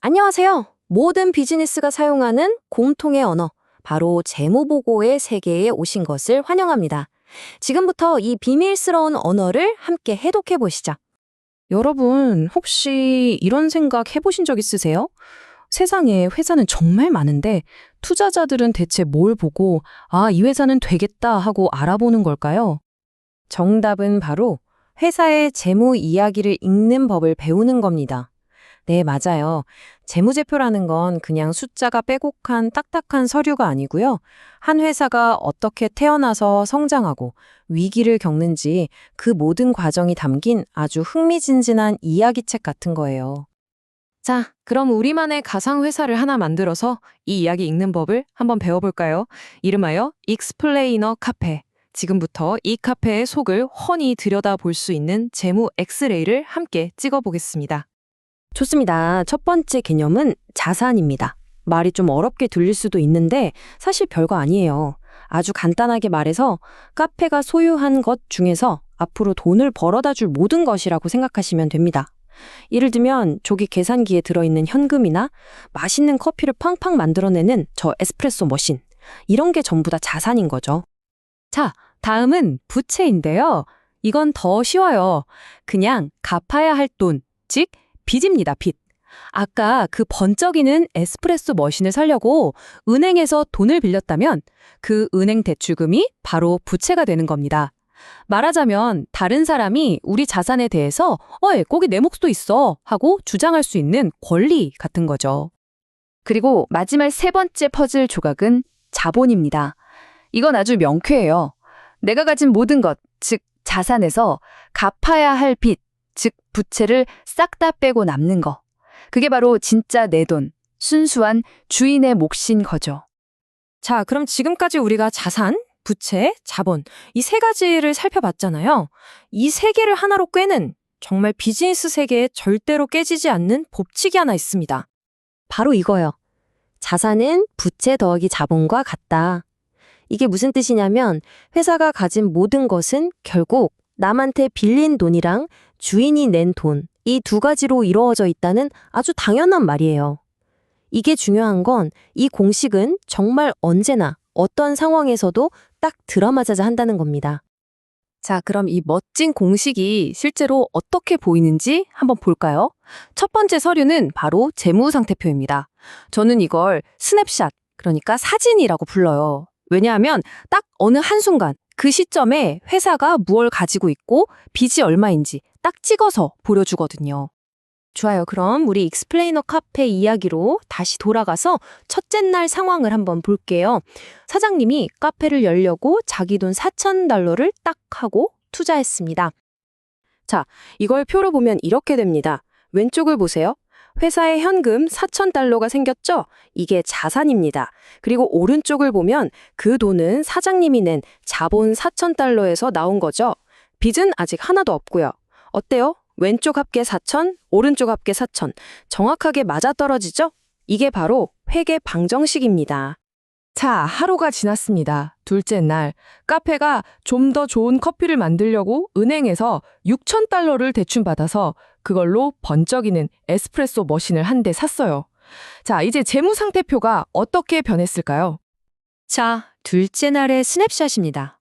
안녕하세요. 모든 비즈니스가 사용하는 공통의 언어, 바로 재무보고의 세계에 오신 것을 환영합니다. 지금부터 이 비밀스러운 언어를 함께 해독해 보시죠. 여러분, 혹시 이런 생각 해보신 적 있으세요? 세상에 회사는 정말 많은데 투자자들은 대체 뭘 보고 이 회사는 되겠다 하고 알아보는 걸까요? 정답은 바로 회사의 재무 이야기를 읽는 법을 배우는 겁니다. 네, 맞아요. 재무제표라는 건 그냥 숫자가 빼곡한 딱딱한 서류가 아니고요. 한 회사가 어떻게 태어나서 성장하고 위기를 겪는지 그 모든 과정이 담긴 아주 흥미진진한 이야기책 같은 거예요. 자, 그럼 우리만의 가상회사를 하나 만들어서 이 이야기 읽는 법을 한번 배워볼까요? 이름하여 익스플레이너 카페. 지금부터 이 카페의 속을 훤히 들여다볼 수 있는 재무 엑스레이를 함께 찍어보겠습니다. 좋습니다. 첫 번째 개념은 자산입니다. 말이 좀 어렵게 들릴 수도 있는데 사실 별거 아니에요. 아주 간단하게 말해서 카페가 소유한 것 중에서 앞으로 돈을 벌어다 줄 모든 것이라고 생각하시면 됩니다. 예를 들면 조기 계산기에 들어있는 현금이나 맛있는 커피를 팡팡 만들어내는 저 에스프레소 머신, 이런 게 전부 다 자산인 거죠. 자, 다음은 부채인데요. 이건 더 쉬워요. 그냥 갚아야 할 돈, 즉 빚입니다, 빚. 아까 그 번쩍이는 에스프레소 머신을 사려고 은행에서 돈을 빌렸다면 그 은행 대출금이 바로 부채가 되는 겁니다. 말하자면 다른 사람이 우리 자산에 대해서 거기 내 몫도 있어 하고 주장할 수 있는 권리 같은 거죠. 그리고 마지막 세 번째 퍼즐 조각은 자본입니다. 이건 아주 명쾌해요. 내가 가진 모든 것, 즉 자산에서 갚아야 할 빚, 즉 부채를 싹 다 빼고 남는 거. 그게 바로 진짜 내 돈, 순수한 주인의 몫인 거죠. 자, 그럼 지금까지 우리가 자산, 부채, 자본, 이 세 가지를 살펴봤잖아요. 이 세 개를 하나로 꿰는 정말 비즈니스 세계에 절대로 깨지지 않는 법칙이 하나 있습니다. 바로 이거요. 자산은 부채 더하기 자본과 같다. 이게 무슨 뜻이냐면 회사가 가진 모든 것은 결국 남한테 빌린 돈이랑 주인이 낸 돈, 이 두 가지로 이루어져 있다는 아주 당연한 말이에요. 이게 중요한 건 이 공식은 정말 언제나 어떤 상황에서도 딱 들어맞아야 한다는 겁니다. 자, 그럼 이 멋진 공식이 실제로 어떻게 보이는지 한번 볼까요? 첫 번째 서류는 바로 재무상태표입니다. 저는 이걸 스냅샷, 그러니까 사진이라고 불러요. 왜냐하면 딱 어느 한순간 그 시점에 회사가 무엇을 가지고 있고 빚이 얼마인지 딱 찍어서 보여주거든요. 좋아요. 그럼 우리 익스플레이너 카페 이야기로 다시 돌아가서 첫째 날 상황을 한번 볼게요. 사장님이 카페를 열려고 자기 돈 $4,000를 딱 하고 투자했습니다. 자, 이걸 표로 보면 이렇게 됩니다. 왼쪽을 보세요. 회사에 현금 $4,000가 생겼죠? 이게 자산입니다. 그리고 오른쪽을 보면 그 돈은 사장님이 낸 자본 $4,000에서 나온 거죠. 빚은 아직 하나도 없고요. 어때요? 왼쪽 합계 4,000, 오른쪽 합계 4,000. 정확하게 맞아떨어지죠? 이게 바로 회계 방정식입니다. 자, 하루가 지났습니다. 둘째 날, 카페가 좀 더 좋은 커피를 만들려고 은행에서 $6,000를 대출받아서 그걸로 번쩍이는 에스프레소 머신을 한 대 샀어요. 자, 이제 재무상태표가 어떻게 변했을까요? 자, 둘째 날의 스냅샷입니다.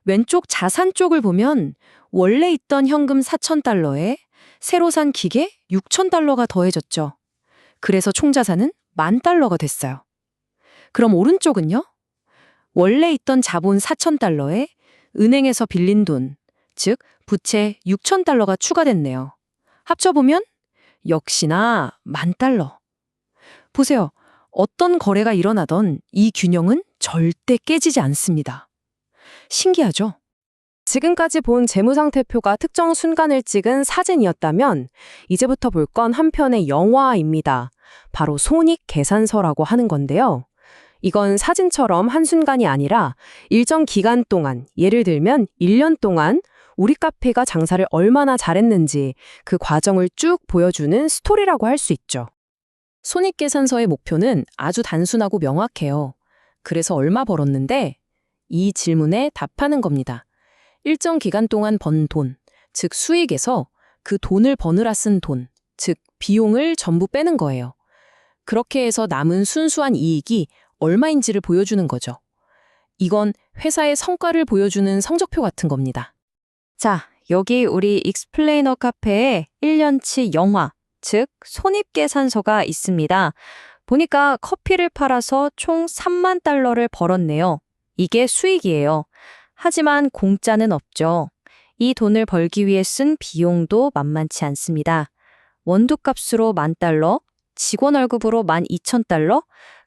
왼쪽 자산 쪽을 보면 원래 있던 현금 $4,000에 새로 산 기계 $6,000가 더해졌죠. 그래서 총자산은 $10,000가 됐어요. 그럼 오른쪽은요? 원래 있던 자본 $4,000에 은행에서 빌린 돈, 즉 부채 $6,000가 추가됐네요. 합쳐보면 역시나 $10,000. 보세요. 어떤 거래가 일어나던 이 균형은 절대 깨지지 않습니다. 신기하죠? 지금까지 본 재무상태표가 특정 순간을 찍은 사진이었다면 이제부터 볼 건 한 편의 영화입니다. 바로 손익계산서라고 하는 건데요. 이건 사진처럼 한순간이 아니라 일정 기간 동안, 예를 들면 1년 동안 우리 카페가 장사를 얼마나 잘했는지 그 과정을 쭉 보여주는 스토리라고 할 수 있죠. 손익계산서의 목표는 아주 단순하고 명확해요. 그래서 얼마 벌었는데? 이 질문에 답하는 겁니다. 일정 기간 동안 번 돈, 즉 수익에서 그 돈을 버느라 쓴 돈, 즉 비용을 전부 빼는 거예요. 그렇게 해서 남은 순수한 이익이 얼마인지를 보여주는 거죠. 이건 회사의 성과를 보여주는 성적표 같은 겁니다. 자, 여기 우리 익스플레이너 카페에 1년치 영화, 즉 손익계산서가 있습니다. 보니까 커피를 팔아서 총 3만 달러를 벌었네요. 이게 수익이에요. 하지만 공짜는 없죠. 이 돈을 벌기 위해 쓴 비용도 만만치 않습니다. 원두값으로 10,000달러, 직원 월급으로 12,000달러,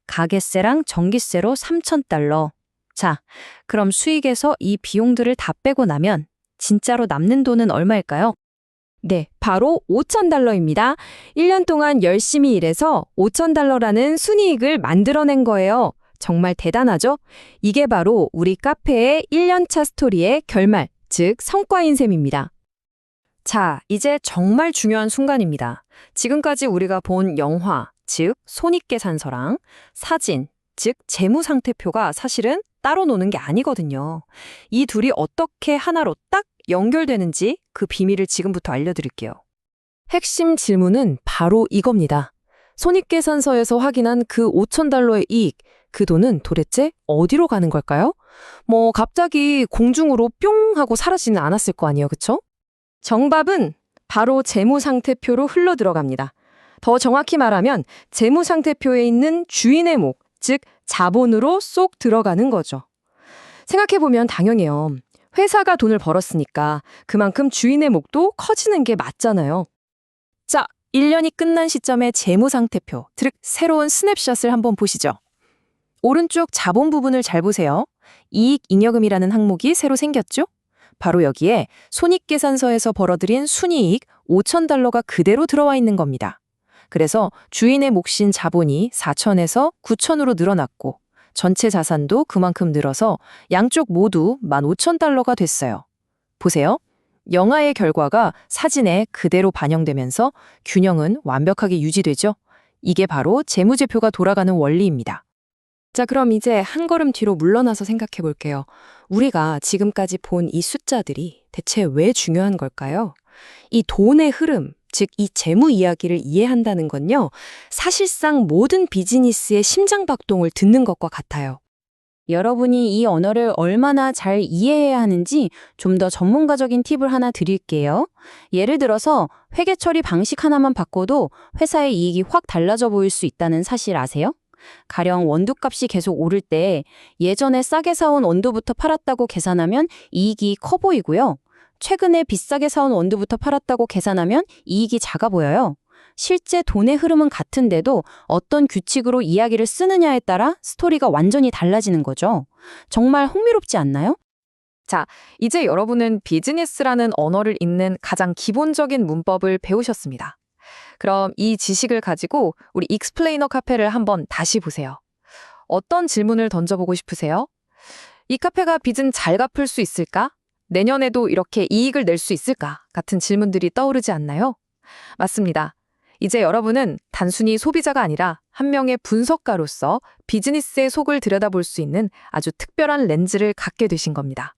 가게세랑 전기세로 3,000달러. 자, 그럼 수익에서 이 비용들을 다 빼고 나면 진짜로 남는 돈은 얼마일까요? 네, 바로 5,000달러입니다. 1년 동안 열심히 일해서 5,000달러라는 순이익을 만들어낸 거예요. 정말 대단하죠? 이게 바로 우리 카페의 1년차 스토리의 결말, 즉 성과인 셈입니다. 자, 이제 정말 중요한 순간입니다. 지금까지 우리가 본 영화, 즉 손익계산서랑 사진, 즉 재무상태표가 사실은 따로 노는 게 아니거든요. 이 둘이 어떻게 하나로 딱 연결되는지 그 비밀을 지금부터 알려드릴게요. 핵심 질문은 바로 이겁니다. 손익계산서에서 확인한 그 5,000달러의 이익, 그 돈은 도대체 어디로 가는 걸까요? 갑자기 공중으로 뿅 하고 사라지는 않았을 거 아니에요, 그쵸? 정답은 바로 재무상태표로 흘러 들어갑니다. 더 정확히 말하면 재무상태표에 있는 주인의 목, 즉 자본으로 쏙 들어가는 거죠. 생각해보면 당연해요. 회사가 돈을 벌었으니까 그만큼 주인의 목도 커지는 게 맞잖아요. 자, 1년이 끝난 시점의 재무상태표, 즉 새로운 스냅샷을 한번 보시죠. 오른쪽 자본 부분을 잘 보세요. 이익잉여금이라는 항목이 새로 생겼죠? 바로 여기에 손익계산서에서 벌어들인 순이익 5,000달러가 그대로 들어와 있는 겁니다. 그래서 주인의 몫인 자본이 4,000에서 9,000으로 늘어났고 전체 자산도 그만큼 늘어서 양쪽 모두 15,000달러가 됐어요. 보세요. 영화의 결과가 사진에 그대로 반영되면서 균형은 완벽하게 유지되죠? 이게 바로 재무제표가 돌아가는 원리입니다. 자, 그럼 이제 한 걸음 뒤로 물러나서 생각해 볼게요. 우리가 지금까지 본 이 숫자들이 대체 왜 중요한 걸까요? 이 돈의 흐름, 즉 이 재무 이야기를 이해한다는 건요, 사실상 모든 비즈니스의 심장박동을 듣는 것과 같아요. 여러분이 이 언어를 얼마나 잘 이해해야 하는지 좀 더 전문가적인 팁을 하나 드릴게요. 예를 들어서 회계 처리 방식 하나만 바꿔도 회사의 이익이 확 달라져 보일 수 있다는 사실 아세요? 가령 원두값이 계속 오를 때 예전에 싸게 사온 원두부터 팔았다고 계산하면 이익이 커 보이고요. 최근에 비싸게 사온 원두부터 팔았다고 계산하면 이익이 작아 보여요. 실제 돈의 흐름은 같은데도 어떤 규칙으로 이야기를 쓰느냐에 따라 스토리가 완전히 달라지는 거죠. 정말 흥미롭지 않나요? 자, 이제 여러분은 비즈니스라는 언어를 읽는 가장 기본적인 문법을 배우셨습니다. 그럼 이 지식을 가지고 우리 익스플레이너 카페를 한번 다시 보세요. 어떤 질문을 던져보고 싶으세요? 이 카페가 빚은 잘 갚을 수 있을까? 내년에도 이렇게 이익을 낼 수 있을까? 같은 질문들이 떠오르지 않나요? 맞습니다. 이제 여러분은 단순히 소비자가 아니라 한 명의 분석가로서 비즈니스의 속을 들여다볼 수 있는 아주 특별한 렌즈를 갖게 되신 겁니다.